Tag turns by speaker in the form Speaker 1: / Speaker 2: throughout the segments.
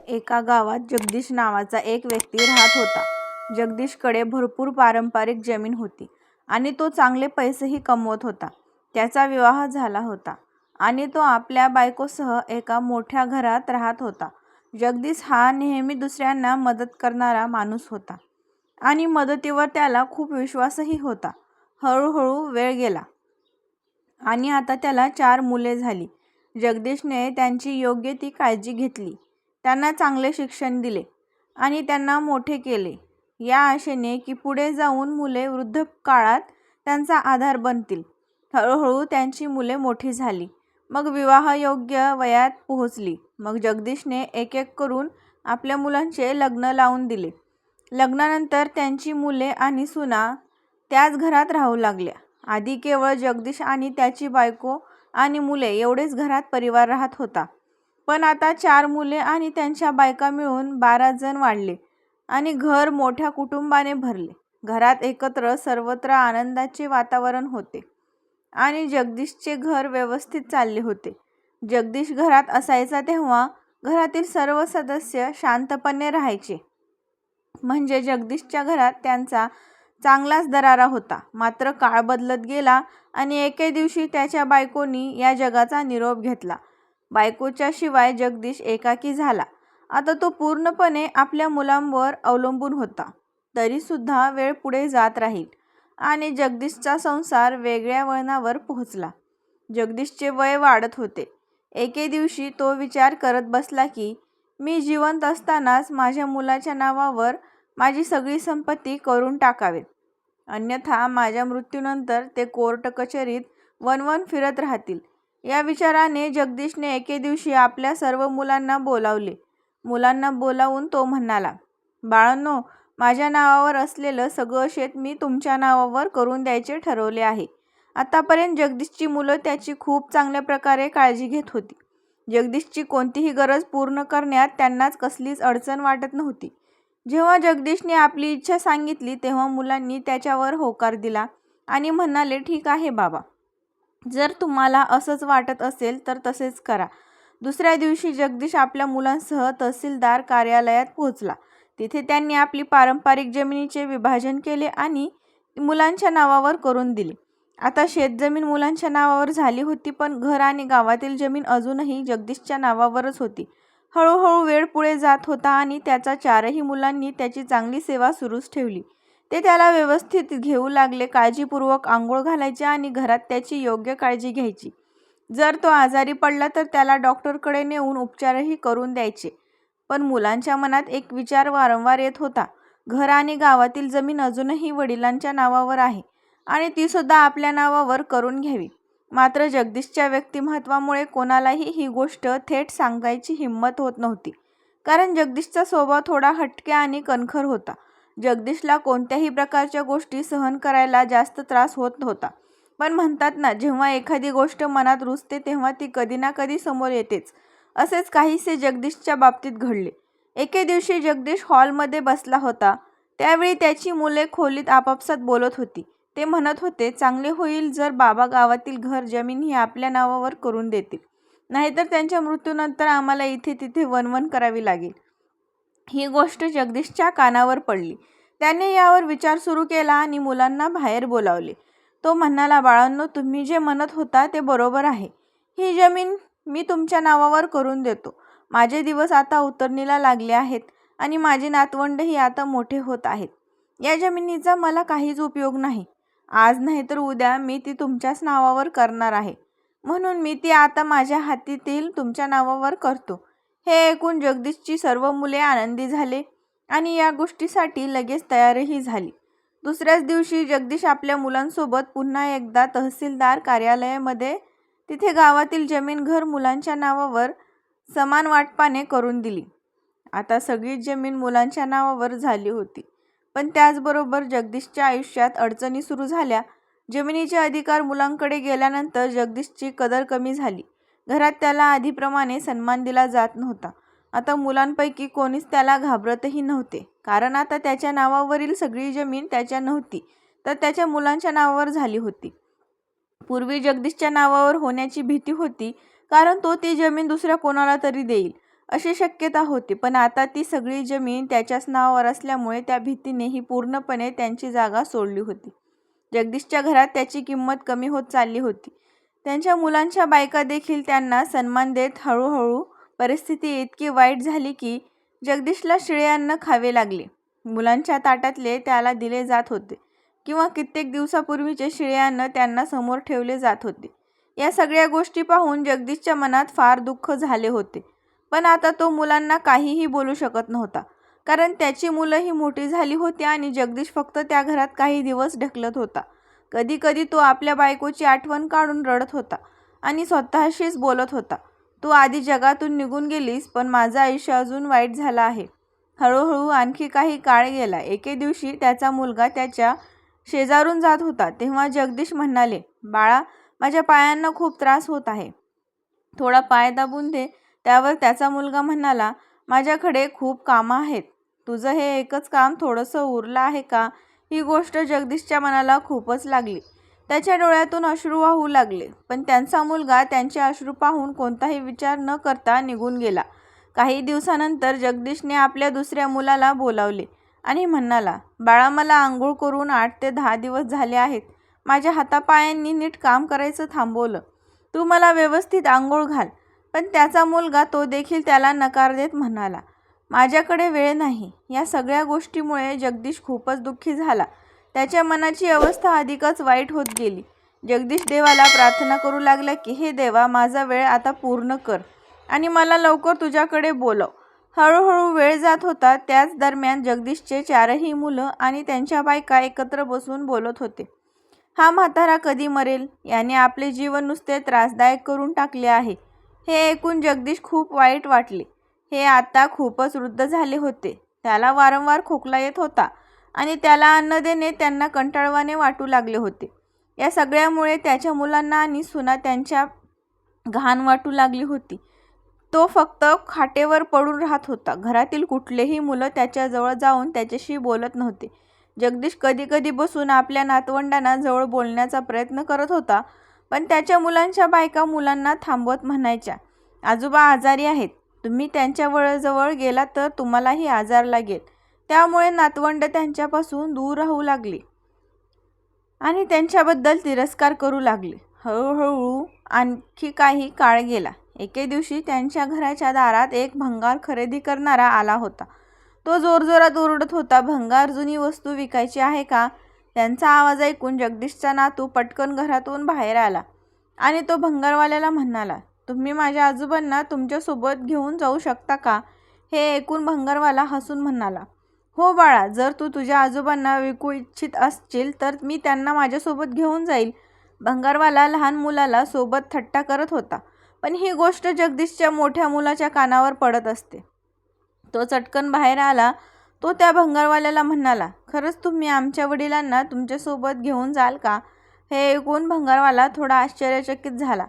Speaker 1: एका गावात जगदीश नावाचा एक व्यक्ती राहत होता. जगदीशकडे भरपूर पारंपरिक जमीन होती आणि तो चांगले पैसेही कमवत होता. त्याचा विवाह झाला होता आणि तो आपल्या बायकोसह एका मोठ्या घरात राहत होता. जगदीश हा नेहमी दुसऱ्यांना मदत करणारा माणूस होता आणि मदतीवर त्याला खूप विश्वासही होता. हळूहळू वेळ गेला आणि आता त्याला 4 मुले झाली. जगदीशने त्यांची योग्य ती काळजी घेतली, त्यांना चांगले शिक्षण दिले आणि त्यांना मोठे केले, या आशेने की पुढे जाऊन मुले वृद्धकाळात त्यांचा आधार बनतील. हळूहळू त्यांची मुले मोठी झाली, मग विवाहयोग्य वयात पोहोचली. मग जगदीशने एक एक करून आपल्या मुलांचे लग्न लावून दिले. लग्नानंतर त्यांची मुले आणि सुना त्याच घरात राहू लागल्या. आधी केवळ जगदीश आणि त्याची बायको आणि मुले एवढेच घरात परिवार राहत होता, पण आता 4 मुले आणि त्यांच्या बायका मिळून 12 जण वाढले आणि घर मोठ्या कुटुंबाने भरले. घरात एकत्र सर्वत्र आनंदाचे वातावरण होते आणि जगदीशचे घर व्यवस्थित चालले होते. जगदीश घरात असायचा तेव्हा घरातील सर्व सदस्य शांतपणे राहायचे, म्हणजे जगदीशच्या घरात त्यांचा चांगलाच दरारा होता. मात्र काळ बदलत गेला आणि एके दिवशी त्याच्या बायकोनी या जगाचा निरोप घेतला. बायकोच्या शिवाय जगदीश एकाकी झाला. आता तो पूर्णपणे आपल्या मुलांवर अवलंबून होता. तरीसुद्धा वेळ पुढे जात राहील आणि जगदीशचा संसार वेगळ्या वळणावर पोहोचला. जगदीशचे वय वाढत होते. एके दिवशी तो विचार करत बसला की मी जिवंत असतानाच माझ्या मुलाच्या नावावर माझी सगळी संपत्ती करून टाकावेत, अन्यथा माझ्या मृत्यूनंतर ते कोर्ट कचेरीत वणवण फिरत राहतील. या विचाराने जगदीशने एके दिवशी आपल्या सर्व मुलांना बोलावले. मुलांना बोलावून तो म्हणाला, बाळांनो, माझ्या नावावर असलेलं सगळं शेत मी तुमच्या नावावर करून द्यायचे ठरवले आहे. आतापर्यंत जगदीशची मुलं त्याची खूप चांगल्या प्रकारे काळजी घेत होती. जगदीशची कोणतीही गरज पूर्ण करण्यात त्यांनाच कसलीच अडचण वाटत नव्हती. जेव्हा जगदीशने आपली इच्छा सांगितली तेव्हा मुलांनी त्याच्यावर होकार दिला आणि म्हणाले, ठीक आहे बाबा, जर तुम्हाला असंच वाटत असेल तर तसेच करा. दुसऱ्या दिवशी जगदीश आपल्या मुलांसह तहसीलदार कार्यालयात पोहोचला. तिथे त्यांनी आपली पारंपरिक जमिनीचे विभाजन केले आणि मुलांच्या नावावर करून दिले. आता शेतजमीन मुलांच्या नावावर झाली होती, पण घर आणि गावातील जमीन अजूनही जगदीशच्या नावावरच होती. हळूहळू वेळ पुढे जात होता आणि त्याच्या 4ही मुलांनी त्याची चांगली सेवा सुरूच ठेवली. ते त्याला व्यवस्थित घेऊ लागले, काळजीपूर्वक आंघोळ घालायचे आणि घरात त्याची योग्य काळजी घ्यायची. जर तो आजारी पडला तर त्याला डॉक्टरकडे नेऊन उपचारही करून द्यायचे. पण मुलांच्या मनात एक विचार वारंवार येत होता, घर आणि गावातील जमीन अजूनही वडिलांच्या नावावर आहे आणि ती सुद्धा आपल्या नावावर करून घ्यावी. मात्र जगदीशच्या व्यक्तिमत्वामुळे कोणालाही ही गोष्ट थेट सांगायची हिंमत होत नव्हती, कारण जगदीशचा स्वभाव थोडा हटके आणि कणखर होता. जगदीशला कोणत्याही प्रकारच्या गोष्टी सहन करायला जास्त त्रास होत होता. पण म्हणतात ना, जेव्हा एखादी गोष्ट मनात रुजते तेव्हा ती कधी ना कधी समोर येतेच. असेच काहीसे जगदीशच्या बाबतीत घडले. एके दिवशी जगदीश हॉलमध्ये बसला होता. त्यावेळी त्याची मुले खोलीत आपापसात बोलत होती. ते म्हणत होते, चांगले होईल जर बाबा गावातील घर जमीन ही आपल्या नावावर करून देतील, नाहीतर त्यांच्या मृत्यूनंतर आम्हाला इथे तिथे वणवण करावी लागेल. ही गोष्ट जगदीशच्या कानावर पडली. त्याने यावर विचार सुरू केला आणि मुलांना बाहेर बोलावले. तो म्हणाला, बाळांनो, तुम्ही जे म्हणत होता ते बरोबर आहे. ही जमीन मी तुमच्या नावावर करून देतो. माझे दिवस आता उतरणीला लागले आहेत आणि माझे नातवंडही आता मोठे होत आहेत. या जमिनीचा मला काहीच उपयोग नाही. आज नाही तर उद्या मी ती तुमच्याच नावावर करणार आहे, म्हणून मी ती आता माझ्या हातीतील तुमच्या नावावर करतो. हे ऐकून जगदीशची सर्व मुले आनंदी झाले आणि या गोष्टीसाठी लगेच तयारही झाली. दुसऱ्याच दिवशी जगदीश आपल्या मुलांसोबत पुन्हा एकदा तहसीलदार कार्यालयामध्ये तिथे गावातील जमीन घर मुलांच्या नावावर समान वाटपाने करून दिली. आता सगळी जमीन मुलांच्या नावावर झाली होती, पण त्याचबरोबर जगदीशच्या आयुष्यात अडचणी सुरू झाल्या. जमिनीचे अधिकार मुलांकडे गेल्यानंतर जगदीशची कदर कमी झाली. घरात त्याला आधीप्रमाणे सन्मान दिला जात नव्हता. आता मुलांपैकी कोणीच त्याला घाबरतही नव्हते, कारण आता त्याच्या नावावरील सगळी जमीन त्याच्या नव्हती, तर त्याच्या मुलांच्या नावावर झाली होती. पूर्वी जगदीशच्या नावावर होण्याची भीती होती, कारण तो ती जमीन दुसऱ्या कोणाला तरी देईल अशी शक्यता होती. पण आता ती सगळी जमीन त्याच्याच नावावर असल्यामुळे त्या भीतीने ही पूर्णपणे त्यांची जागा सोडली होती. जगदीशच्या घरात त्याची किंमत कमी होत चालली होती. त्यांच्या मुलांच्या बायका देखील त्यांना सन्मान देत हळूहळू परिस्थिती इतकी वाईट झाली की जगदीशला शिळे अन्न खावे लागले. मुलांच्या ताटातले त्याला दिले जात होते किंवा कित्येक दिवसापूर्वीचे शिळे अन्न त्यांना समोर ठेवले जात होते. या सगळ्या गोष्टी पाहून जगदीशच्या मनात फार दुःख झाले होते. पण आता तो मुलांना काहीही बोलू शकत नव्हता, कारण त्याची मुलंही मोठी झाली होती आणि जगदीश फक्त त्या घरात काही दिवस ढकलत होता. कधी कधी तो आपल्या बायकोची आठवण काढून रडत होता आणि स्वतःशीच बोलत होता, तू आधी जगातून निघून गेलीस, पण माझं आयुष्य अजून वाईट झालं आहे. हळूहळू आणखी काही काळ गेला. एके दिवशी त्याचा मुलगा त्याच्या शेजारून जात होता तेव्हा जगदीश म्हणाले, बाळा, माझ्या पायांना खूप त्रास होत आहे, थोडा पाय दाबून दे. त्यावर त्याचा मुलगा म्हणाला, माझ्याकडे खूप कामं आहेत, तुझं हे एकच काम थोडंसं उरलं आहे का? ही गोष्ट जगदीशच्या मनाला खूपच लागली. त्याच्या डोळ्यातून अश्रू वाहू लागले. पण त्यांचा मुलगा त्यांचे अश्रू पाहून कोणताही विचार न करता निघून गेला. काही दिवसानंतर जगदीशने आपल्या दुसऱ्या मुलाला बोलावले आणि म्हणाला, बाळा, मला आंघोळ करून 8 ते 10 दिवस झाले आहेत. माझ्या हातापायांनी नीट काम करायचं थांबवलं. तू मला व्यवस्थित आंघोळ घाल. पण त्याचा मुलगा तो देखील त्याला नकार देत म्हणाला, माझ्याकडे वेळ नाही. या सगळ्या गोष्टीमुळे जगदीश खूपच दुःखी झाला. त्याच्या मनाची अवस्था अधिकच वाईट होत गेली. जगदीश देवाला प्रार्थना करू लागला की हे देवा, माझा वेळ आता पूर्ण कर आणि मला लवकर तुझ्याकडे बोलव. हळूहळू वेळ जात होता. त्याच दरम्यान जगदीशचे 4ही मुलं आणि त्यांच्या बायका एकत्र बसून बोलत होते. हा म्हातारा कधी मरेल? याने आपले जीवन नुसते त्रासदायक करून टाकले आहे. हे ऐकून जगदीश खूप वाईट वाटले. हे आता खूपच वृद्ध झाले होते. त्याला वारंवार खोकला येत होता आणि त्याला अन्न देणे त्यांना कंटाळवाणे वाटू लागले होते. या सगळ्यामुळे त्याच्या मुलांना आणि सुना त्यांच्या घाण वाटू लागली होती. तो फक्त खाटेवर पडून राहत होता. घरातील कुठलेही मुलं त्याच्याजवळ जाऊन त्याच्याशी बोलत नव्हते. जगदीश कधी कधी बसून आपल्या नातवंडांना जवळ बोलण्याचा प्रयत्न करत होता, पण त्याच्या मुलांच्या बायका मुलांना थांबवत म्हणायच्या, आजोबा आजारी आहेत, तुम्ही त्यांच्या जवळ गेला तर तुम्हालाही आजार लागेल. त्यामुळे नातवंड त्यांच्यापासून दूर राहू लागली आणि त्यांच्याबद्दल तिरस्कार करू लागले. हळूहळू आणखी काही काळ गेला. एके दिवशी त्यांच्या घराच्या दारात एक भंगार खरेदी करणारा आला होता. तो जोरजोरात ओरडत होता, भंगार जुनी वस्तू विकायची आहे का? त्यांचा आवाज ऐकून जगदीशचा नातू पटकन घरातून बाहेर आला आणि तो भंगारवाल्याला म्हणाला, तुम्ही माझ्या आजोबांना तुमच्यासोबत घेऊन जाऊ शकता का? हे ऐकून भंगारवाला हसून म्हणाला, हो बाळा, जर तू तुझ्या आजोबांना विकू इच्छित असशील तर मी त्यांना माझ्यासोबत घेऊन जाईल. भंगारवाला लहान मुलाला सोबत थट्टा करत होता, पण ही गोष्ट जगदीशच्या मोठ्या मुलाच्या कानावर पडत असते. तो चटकन बाहेर आला. तो त्या भंगारवाल्याला म्हणाला, खरंच तुम्ही आमच्या वडिलांना तुमच्यासोबत घेऊन जाल का? हे ऐकून भंगारवाला थोडा आश्चर्यचकित झाला,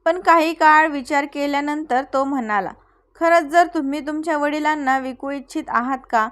Speaker 1: पण काही काळ विचार केल्यानंतर तो म्हणाला, खरंच जर तुम्ही तुमच्या वडिलांना विकू इच्छित आहात का?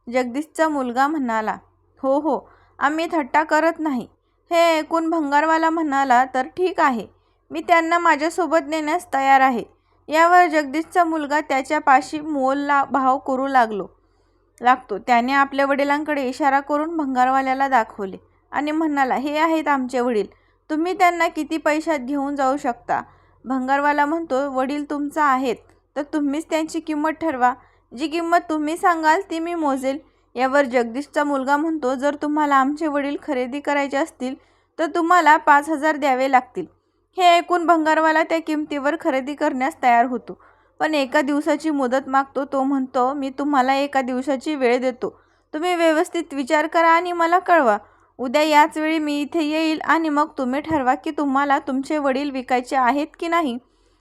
Speaker 1: जगदीशचा मुलगा म्हणाला, हो हो, आम्ही थट्टा करत नाही. हे ऐकून भंगारवाला म्हणाला, तर ठीक आहे, मी त्यांना माझ्यासोबत नेण्यास तयार आहे. यावर जगदीशचा मुलगा त्याच्या पाशी मोल भाव करू लागतो. त्याने आपल्या वडिलांकडे इशारा करून भंगारवाल्याला दाखवले आणि म्हणाला, हे आहेत आमचे वडील, तुम्ही त्यांना किती पैशात घेऊन जाऊ शकता? भंगारवाला म्हणतो, वडील तुमचा आहेत तर तुम्हीच त्यांची किंमत ठरवा. जी किंमत तुम्ही सांगाल ती मी मोजेल. यावर जगदीशचा मुलगा म्हणतो, जर तुम्हाला आमचे वडील खरेदी करायचे असतील तर तुम्हाला 5,000 द्यावे लागतील. हे ऐकून भंगारवाला त्या किमतीवर खरेदी करण्यास तयार होतो, पण एका दिवसाची मुदत मागतो. तो म्हणतो, मी तुम्हाला एका दिवसाची वेळ देतो, तुम्ही व्यवस्थित विचार करा आणि मला कळवा. उद्या याच वेळी मी इथे येईल आणि मग तुम्ही ठरवा की तुम्हाला तुमचे वडील विकायचे आहेत की नाही.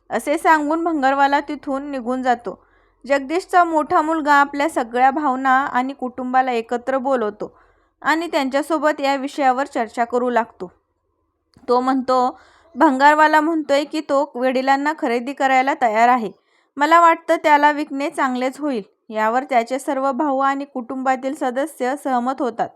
Speaker 1: असे सांगून भंगारवाला तिथून निघून जातो. जगदीशचा मोठा मुलगा आपल्या सगळ्या भावना आणि कुटुंबाला एकत्र बोलवतो आणि त्यांच्यासोबत या विषयावर चर्चा करू लागतो. तो म्हणतो, भंगारवाला म्हणतोय की तो वडिलांना खरेदी करायला तयार आहे. मला वाटतं त्याला विकणे चांगलेच होईल. यावर त्याचे सर्व भाऊ आणि कुटुंबातील सदस्य सहमत होतात.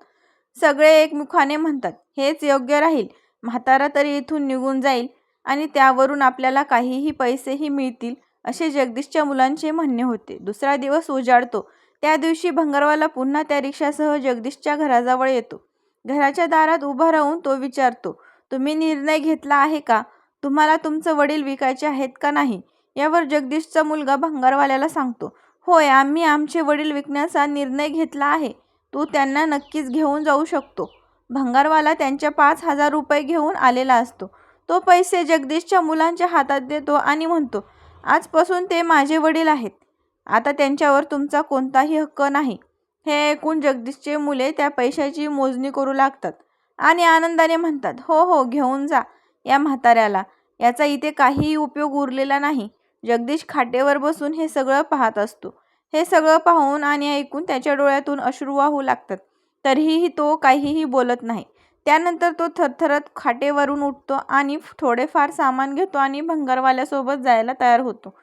Speaker 1: सगळे एकमुखाने म्हणतात, हेच योग्य राहील. म्हातारा तरी इथून निघून जाईल आणि त्यावरून आपल्याला काहीही पैसेही मिळतील असे जगदीशच्या मुलांचे म्हणणे होते. दुसरा दिवस उजाडतो. त्या दिवशी भंगारवाला पुन्हा त्या रिक्षासह जगदीशच्या घराजवळ येतो. घराच्या दारात उभा राहून तो विचारतो, तुम्ही निर्णय घेतला आहे का? तुम्हाला तुमचं वडील विकायचे आहेत का नाही? यावर जगदीशचा मुलगा भंगारवाल्याला सांगतो, होय, आम्ही आमचे वडील विकण्याचा निर्णय घेतला आहे. तू त्यांना नक्कीच घेऊन जाऊ शकतो. भंगारवाला त्यांच्या 5,000 रुपये घेऊन आलेला असतो. तो पैसे जगदीशच्या मुलांच्या हातात देतो आणि म्हणतो, आजपासून ते माझे वडील आहेत. आता त्यांच्यावर तुमचा कोणताही हक्क नाही. हे ऐकून जगदीशचे मुले त्या पैशाची मोजणी करू लागतात आणि आनंदाने म्हणतात, हो हो, घेऊन जा या म्हाताऱ्याला. याचा इथे काहीही उपयोग उरलेला नाही. जगदीश खाटेवर बसून हे सगळं पाहत असतो. हे सगळं पाहून आणि ऐकून त्याच्या डोळ्यातून अश्रू वाहू लागतात. तरीही तो काहीही बोलत नाही. त्यानंतर तो थरथरत खाटेवरून उठतो आणि थोडेफार सामान घेतो आणि भंगारवाल्यासोबत जायला तयार होतो.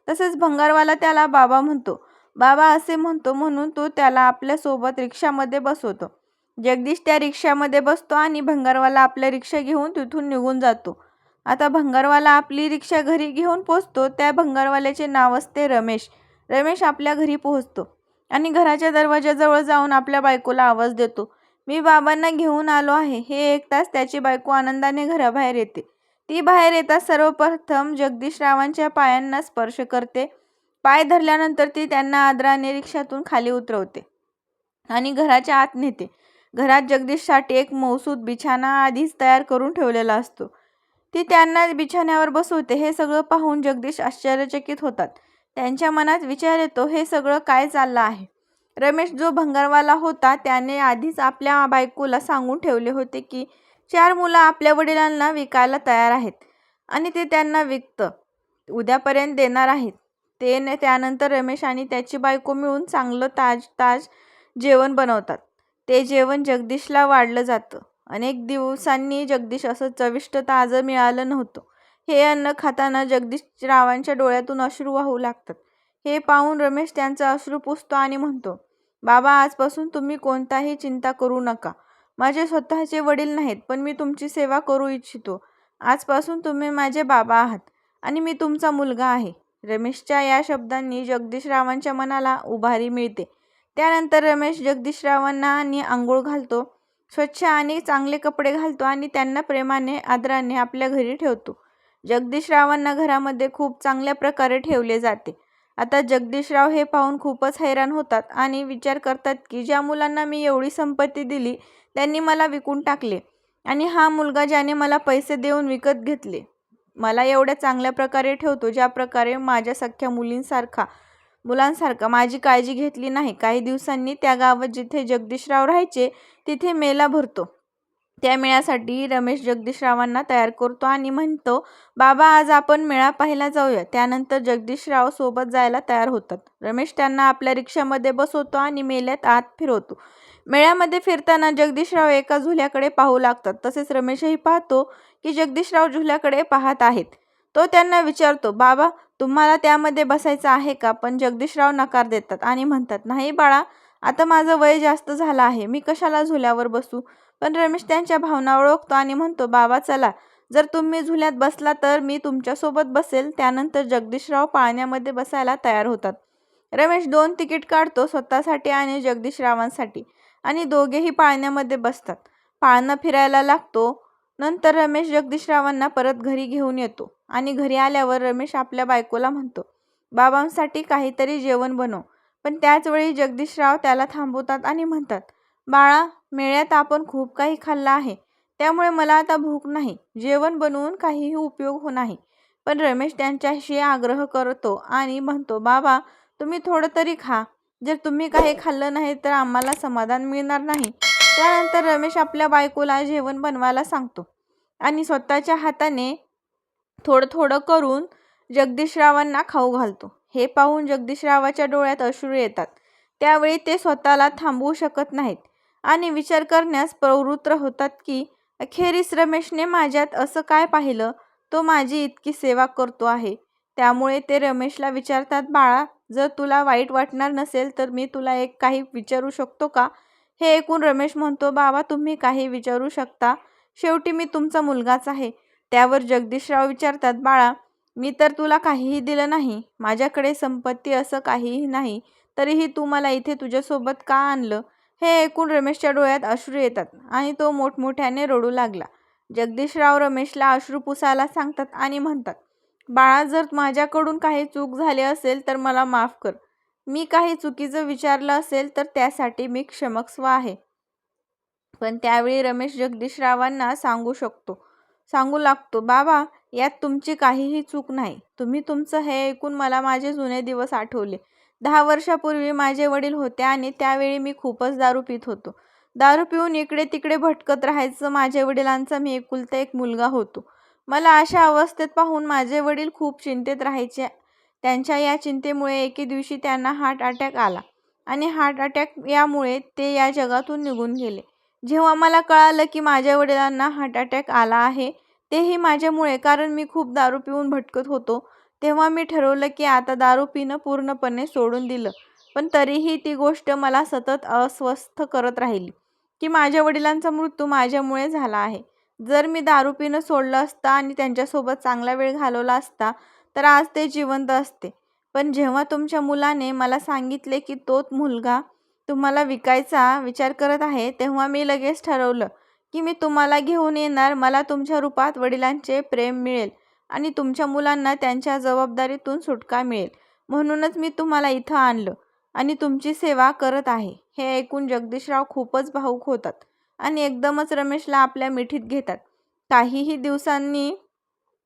Speaker 1: तसेच भंगारवाला त्याला बाबा म्हणतो. बाबा असे म्हणतो म्हणून तो त्याला आपल्यासोबत रिक्षामध्ये बसवतो. जगदीश त्या रिक्षामध्ये बसतो आणि भंगारवाला आपल्या रिक्षा घेऊन तिथून निघून जातो. आता भंगारवाला आपली रिक्षा घरी घेऊन पोहोचतो. त्या भंगारवाल्याचे नाव असते रमेश. रमेश आपल्या घरी पोहोचतो आणि घराच्या दरवाजाजवळ जाऊन आपल्या बायकोला आवाज देतो, मी बाबांना घेऊन आलो आहे. हे ऐकताच त्याची बायको आनंदाने घराबाहेर येते. ती बाहेर येताच सर्वप्रथम जगदीशरावांच्या पायांना स्पर्श करते. पाय धरल्यानंतर ती त्यांना आदराने रिक्षातून खाली उतरवते आणि घराच्या आत नेते. घरात जगदीशसाठी एक मौसूद बिछाना आधीच तयार करून ठेवलेला असतो. ती त्यांना बिछाण्यावर बसवते. हे सगळं पाहून जगदीश आश्चर्यचकित होतात. त्यांच्या मनात विचार येतो, हे सगळं काय चाललं आहे? रमेश जो भंगारवाला होता त्याने आधीच आपल्या बायकोला सांगून ठेवले होते की 4 मुलं आपल्या वडिलांना विकायला तयार आहेत आणि ते त्यांना उद्यापर्यंत देणार आहेत. त्यानंतर रमेश आणि त्याची बायको मिळून चांगलं ताज जेवण बनवतात. ते जेवण जगदीशला वाढलं जातं. अनेक दिवसांनी जगदीश असं चविष्ट ताजं मिळालं नव्हतं. हे अन्न खाताना जगदीशरावांच्या डोळ्यातून अश्रू वाहू लागतात. हे पाहून रमेश त्यांचा अश्रू पुसतो आणि म्हणतो, बाबा, आजपासून तुम्ही कोणताही चिंता करू नका. माझे स्वतःचे वडील नाहीत, पण मी तुमची सेवा करू इच्छितो. आजपासून तुम्ही माझे बाबा आहात आणि मी तुमचा मुलगा आहे. रमेशच्या या शब्दांनी जगदीशरावांच्या मनाला उभारी मिळते. त्यानंतर रमेश जगदीशरावांना आणि आंघोळ घालतो, स्वच्छ आणि चांगले कपडे घालतो आणि त्यांना प्रेमाने आदराने आपल्या घरी ठेवतो. जगदीशरावांना घरामध्ये खूप चांगल्या प्रकारे ठेवले जाते. आता जगदीशराव हे पाहून खूपच हैराण होतात आणि विचार करतात की ज्या मुलांना मी एवढी संपत्ती दिली त्यांनी मला विकून टाकले आणि हा मुलगा ज्याने मला पैसे देऊन विकत घेतले मला एवढ्या चांगल्या प्रकारे ठेवतो, ज्या प्रकारे माझ्या सख्ख्या मुलांसारखा माझी काळजी घेतली नाही. काही दिवसांनी त्या गावात जिथे जगदीशराव राहायचे तिथे मेळा भरतो. त्या मेळ्यासाठी रमेश जगदीशरावांना तयार करतो आणि म्हणतो, बाबा, आज आपण मेळा पाहायला जाऊया. त्यानंतर जगदीशराव सोबत जायला तयार होतात. रमेश त्यांना आपल्या रिक्षामध्ये बसवतो आणि मेळ्यात आत फिरवतो. मेळ्यामध्ये फिरताना जगदीशराव एका झुल्याकडे पाहू लागतात. तसेच रमेशही पाहतो की जगदीशराव झुल्याकडे पाहत आहेत. तो त्यांना विचारतो, बाबा, तुम्हाला त्यामध्ये बसायचं आहे का? पण जगदीशराव नकार देतात आणि म्हणतात, नाही बाळा, आता माझं वय जास्त झालं आहे, मी कशाला झुल्यावर बसू? पण रमेश त्यांच्या भावना ओळखतो आणि म्हणतो, बाबा, चला, जर तुम्ही झुल्यात बसला तर मी तुमच्यासोबत बसेल. त्यानंतर जगदीशराव पाळण्यामध्ये बसायला तयार होतात. रमेश 2 तिकीट काढतो, स्वतःसाठी आणि जगदीशरावांसाठी, आणि दोघेही पाळण्यामध्ये बसतात. पाळणा फिरायला लागतो. नंतर रमेश जगदीशरावांना परत घरी घेऊन येतो आणि घरी आल्यावर रमेश आपल्या बायकोला म्हणतो, बाबांसाठी काहीतरी जेवण बनव. पण त्याचवेळी जगदीशराव त्याला थांबवतात आणि म्हणतात, बाळा, मेळ्यात आपण खूप काही खाल्लं आहे, त्यामुळे मला आता भूक नाही. जेवण बनवून काहीही उपयोग नाही. पण रमेश त्यांच्याशी आग्रह करतो आणि म्हणतो, बाबा, तुम्ही थोडं तरी खा. जर तुम्ही काही खाल्लं नाही तर आम्हाला समाधान मिळणार नाही. त्यानंतर रमेश आपल्या बायकोला जेवण बनवायला सांगतो आणि स्वतःच्या हाताने थोडं थोडं करून जगदीशरावांना खाऊ घालतो. हे पाहून जगदीशरावाच्या डोळ्यात अश्रू येतात. त्यावेळी ते स्वतःला थांबवू शकत नाहीत आणि विचार करण्यास प्रवृत्त होतात की अखेरीस रमेशने माझ्यात असं काय पाहिलं, तो माझी इतकी सेवा करतो आहे. त्यामुळे ते रमेशला विचारतात, बाळा, जर तुला वाईट वाटणार नसेल तर मी तुला काही विचारू शकतो का? हे ऐकून रमेश म्हणतो, बाबा, तुम्ही काही विचारू शकता. शेवटी मी तुमचा मुलगाच आहे. त्यावर जगदीशराव विचारतात, बाळा, मी तर तुला काहीही दिलं नाही. माझ्याकडे संपत्ती असं काहीही नाही. तरीही तू मला इथे तुझ्यासोबत का आणलं? हे ऐकून रमेशच्या डोळ्यात अश्रू येतात आणि तो मोठमोठ्याने रडू लागला. जगदीशराव रमेशला अश्रू पुसायला सांगतात आणि म्हणतात, बाळा, जर माझ्याकडून काही चूक झाली असेल तर मला माफ कर. मी काही चुकीचं विचारलं असेल तर त्यासाठी मी क्षमस्व आहे. पण त्यावेळी रमेश जगदीशरावांना सांगू लागतो, बाबा, यात तुमची काहीही चूक नाही. तुम्ही तुमचं हे ऐकून मला माझे जुने दिवस आठवले. 10 वर्षापूर्वी माझे वडील होते आणि त्यावेळी मी खूपच दारू पित होतो. दारू पिऊन इकडे तिकडे भटकत राहायचं. माझ्या वडिलांचा मी एकुलता एक मुलगा होतो. मला अशा अवस्थेत पाहून माझे वडील खूप चिंतेत राहायचे. त्यांच्या या चिंतेमुळे एके दिवशी त्यांना हार्ट अटॅक आला आणि हार्ट अटॅक यामुळे ते या जगातून निघून गेले. जेव्हा मला कळालं की माझ्या वडिलांना हार्ट अटॅक आला आहे, तेही माझ्यामुळे, कारण मी खूप दारू पिऊन भटकत होतो, तेव्हा मी ठरवलं की आता दारू पिणं पूर्णपणे सोडून दिलं. पण तरीही ती गोष्ट मला सतत अस्वस्थ करत राहिली की माझ्या वडिलांचा मृत्यू माझ्यामुळे झाला आहे. जर मी दारू पिणं सोडलं असतं आणि त्यांच्यासोबत चांगला वेळ घालवला असता तर आज ते जिवंत असते. पण जेव्हा तुमच्या मुलाने मला सांगितले की तो मुलगा तुम्हाला विकायचा विचार करत आहे, तेव्हा मी लगेच ठरवलं की मी तुम्हाला घेऊन येणार. मला तुमच्या रूपात वडिलांचे प्रेम मिळेल आणि तुमच्या मुलांना त्यांच्या जबाबदारीतून सुटका मिळेल. म्हणूनच मी तुम्हाला इथं आणलं आणि तुमची सेवा करत आहे. हे ऐकून जगदीशराव खूपच भावूक होतात आणि एकदमच रमेशला आपल्या मिठीत घेतात. काहीही दिवसांनी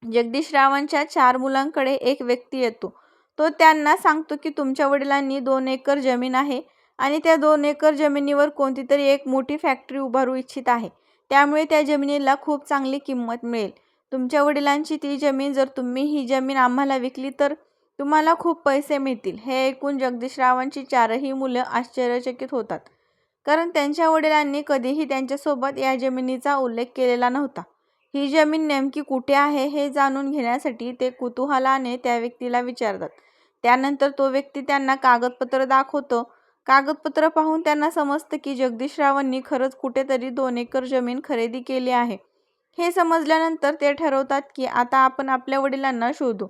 Speaker 1: जगदीशरावांच्या 4 मुलांकडे एक व्यक्ती येतो. तो त्यांना सांगतो की तुमच्या वडिलांनी 2 एकर जमीन आहे आणि त्या 2 एकर जमिनीवर कोणतीतरी एक मोठी फॅक्टरी उभारू इच्छित आहे. त्यामुळे त्या जमिनीला खूप चांगली किंमत मिळेल. तुमच्या वडिलांची ती जमीन, जर तुम्ही ही जमीन आम्हाला विकली तर तुम्हाला खूप पैसे मिळतील. हे ऐकून जगदीशरावांची 4ही मुलं आश्चर्यचकित होतात, कारण त्यांच्या वडिलांनी कधीही त्यांच्यासोबत या जमिनीचा उल्लेख केलेला नव्हता. ही जमीन नेमकी कुठे आहे हे जाणून घेण्यासाठी ते कुतूहलाने त्या व्यक्तीला विचारतात. त्यानंतर तो व्यक्ती त्यांना कागदपत्र दाखवतो. कागदपत्र पाहून त्यांना समजतं की जगदीशरावांनी खरंच कुठेतरी 2 एकर जमीन खरेदी केली आहे. हे समजल्यानंतर ते ठरवतात की आता आपण आपल्या वडिलांना शोधू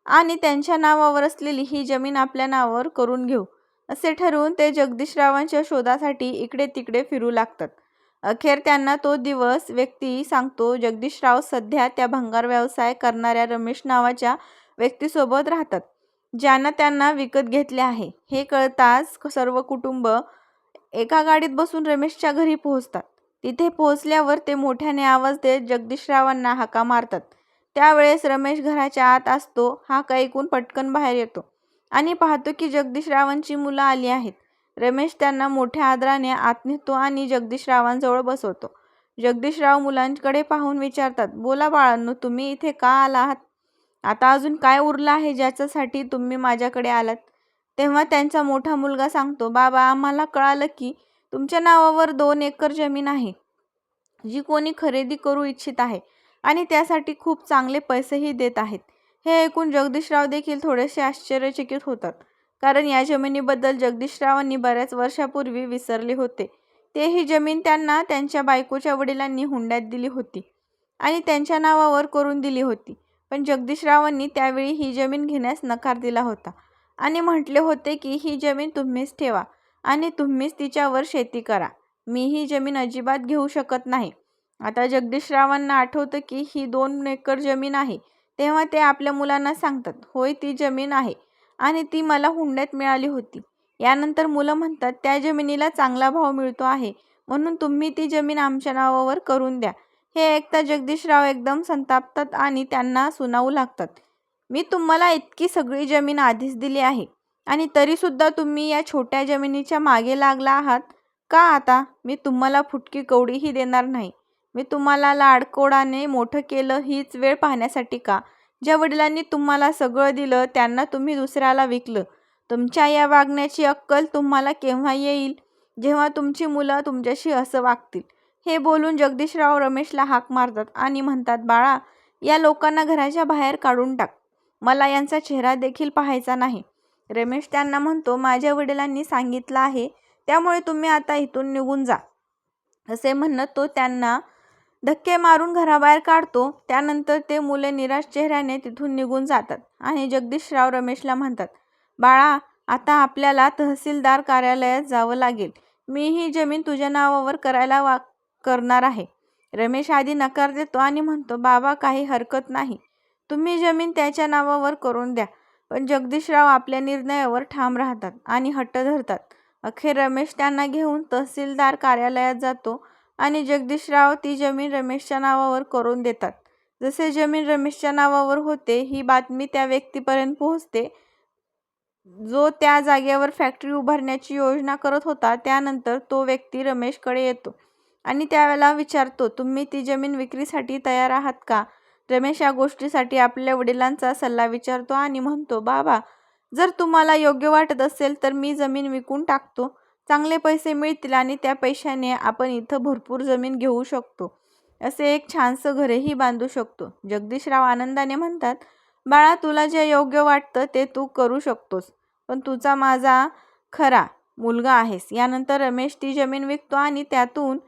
Speaker 1: आणि त्यांच्या नावावर असलेली ही जमीन आपल्या नावावर करून घेऊ. असे ठरवून ते जगदीशरावांच्या शोधासाठी इकडे तिकडे फिरू लागतात. अखेर त्यांना तो व्यक्ती सांगतो. जगदीशराव सध्या त्या भंगार व्यवसाय करणाऱ्या रमेश नावाच्या व्यक्तीसोबत राहतात, ज्यानं त्यांना विकत घेतले आहे. हे कळताच सर्व कुटुंब एका गाडीत बसून रमेशच्या घरी पोहोचतात. तिथे पोहोचल्यावर ते मोठ्याने आवाज देत जगदीशरावांना हाका मारतात. त्यावेळेस रमेश घराच्या आत असतो. हाक ऐकून पटकन बाहेर येतो आणि पाहतो की जगदीशरावांची मुलं आली आहेत. रमेश त्यांना मोठ्या आदराने आत नेतो आणि जगदीशरावांजवळ बसवतो. जगदीशराव मुलांकडे पाहून विचारतात, बोला बाळांनो, तुम्ही इथे का आलात? आता अजून काय उरलं आहे ज्याच्यासाठी तुम्ही माझ्याकडे आलात? तेव्हा त्यांचा मोठा मुलगा सांगतो, बाबा, आम्हाला कळालं की तुमच्या नावावर 2 एकर जमीन आहे, जी कोणी खरेदी करू इच्छित आहे आणि त्यासाठी खूप चांगले पैसेही देत आहेत. हे ऐकून जगदीशराव देखील थोडेसे आश्चर्यचकित होतात, कारण या जमिनीबद्दल जगदीशरावांनी बऱ्याच वर्षापूर्वी विसरले होते. ते ही जमीन त्यांना त्यांच्या बायकोच्या वडिलांनी हुंड्यात दिली होती आणि त्यांच्या नावावर करून दिली होती. पण जगदीशरावांनी त्यावेळी ही जमीन घेण्यास नकार दिला होता आणि म्हटले होते की ही जमीन तुम्हीच ठेवा आणि तुम्हीच तिच्यावर शेती करा. मी ही जमीन अजिबात घेऊ शकत नाही. आता जगदीशरावांना आठवतं की ही 2 एकर जमीन आहे. तेव्हा ते आपल्या मुलांना सांगतात, होय, ती जमीन आहे आणि ती मला हुंड्यात मिळाली होती. यानंतर मुलं म्हणतात, त्या जमिनीला चांगला भाव मिळतो आहे, म्हणून तुम्ही ती जमीन आमच्या नावावर करून द्या. हे ऐकता जगदीशराव एकदम संतापतात आणि त्यांना सुनावू लागतात, मी तुम्हाला इतकी सगळी जमीन आधीच दिली आहे आणि तरीसुद्धा तुम्ही या छोट्या जमिनीच्या मागे लागला आहात का? आता मी तुम्हाला फुटकी कवडीही देणार नाही. मी तुम्हाला लाडकोडाने मोठं केलं हीच वेळ पाहण्यासाठी का? ज्या वडिलांनी तुम्हाला सगळं दिलं त्यांना तुम्ही दुसऱ्याला विकलं. तुमच्या या वागण्याची अक्कल तुम्हाला केव्हा येईल, जेव्हा तुमची मुलं तुमच्याशी असं वागतील. हे बोलून जगदीशराव रमेशला हाक मारतात आणि म्हणतात, बाळा, या लोकांना घराच्या बाहेर काढून टाक. मला यांचा चेहरा देखील पाहायचा नाही. रमेश त्यांना म्हणतो, माझ्या वडिलांनी सांगितलं आहे, त्यामुळे तुम्ही आता इथून निघून जा. असे म्हणत तो त्यांना धक्के मारून घराबाहेर काढतो. त्यानंतर ते मुले निराश चेहऱ्याने तिथून निघून जातात आणि जगदीशराव रमेशला म्हणतात, बाळा, आता आपल्याला तहसीलदार कार्यालयात जावं लागेल. मी ही जमीन तुझ्या नावावर करणार आहे. रमेश आधी नकार देतो आणि म्हणतो, बाबा, काही हरकत नाही, तुम्ही जमीन त्याच्या नावावर करून द्या. पण जगदीशराव आपल्या निर्णयावर ठाम राहतात आणि हट्ट धरतात. अखेर रमेश त्यांना घेऊन तहसीलदार कार्यालयात जातो आणि जगदीशराव ती जमीन रमेशच्या नावावर करून देतात. जसे जमीन रमेशच्या नावावर होते, ही बातमी त्या व्यक्तीपर्यंत पोहोचते जो त्या जागेवर फॅक्टरी उभारण्याची योजना करत होता. त्यानंतर तो व्यक्ती रमेशकडे येतो आणि त्यावेळेला विचारतो, तुम्ही ती जमीन विक्रीसाठी तयार आहात का? रमेश या गोष्टीसाठी आपल्या वडिलांचा सल्ला विचारतो आणि म्हणतो, बाबा, जर तुम्हाला योग्य वाटत असेल तर मी जमीन विकून टाकतो. चांगले पैसे मिळतील आणि त्या पैशाने आपण इथं भरपूर जमीन घेऊ शकतो. असे एक छानसं घरही बांधू शकतो. जगदीशराव आनंदाने म्हणतात, बाळा, तुला जे योग्य वाटतं ते तू करू शकतोस, पण तुझा माझा खरा मुलगा आहेस. यानंतर रमेश ती जमीन विकतो आणि त्यातून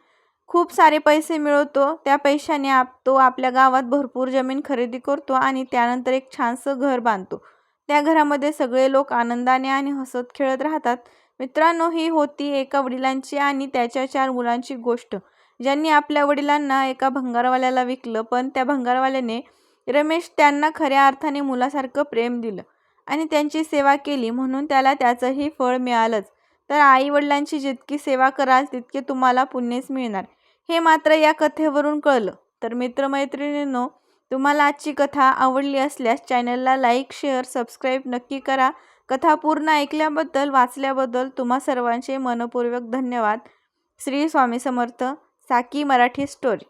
Speaker 1: खूप सारे पैसे मिळवतो. त्या पैशाने तो आपल्या गावात भरपूर जमीन खरेदी करतो आणि त्यानंतर एक छानसं घर बांधतो. त्या घरामध्ये सगळे लोक आनंदाने आणि हसत खेळत राहतात. मित्रांनो, ही होती एका वडिलांची आणि त्याच्या 4 मुलांची गोष्ट, ज्यांनी आपल्या वडिलांना एका भंगारवाल्याला विकलं. पण त्या भंगारवाल्याने रमेश त्यांना खऱ्या अर्थाने मुलासारखं प्रेम दिलं आणि त्यांची सेवा केली, म्हणून त्याला त्याचंही फळ मिळालंच. तर आई वडिलांची जितकी सेवा कराल तितके तुम्हाला पुण्यच मिळणार, हे मात्र या कथेवरून कळलं. तर मित्रमैत्रिणींनो, तुम्हाला आजची कथा आवडली असल्यास चॅनलला लाईक, शेअर, सबस्क्राईब नक्की करा. कथा पूर्ण ऐकल्याबद्दल, वाचल्याबद्दल तुम्हा सर्वांचे मनपूर्वक धन्यवाद. श्री स्वामी समर्थ. साकी मराठी स्टोरी.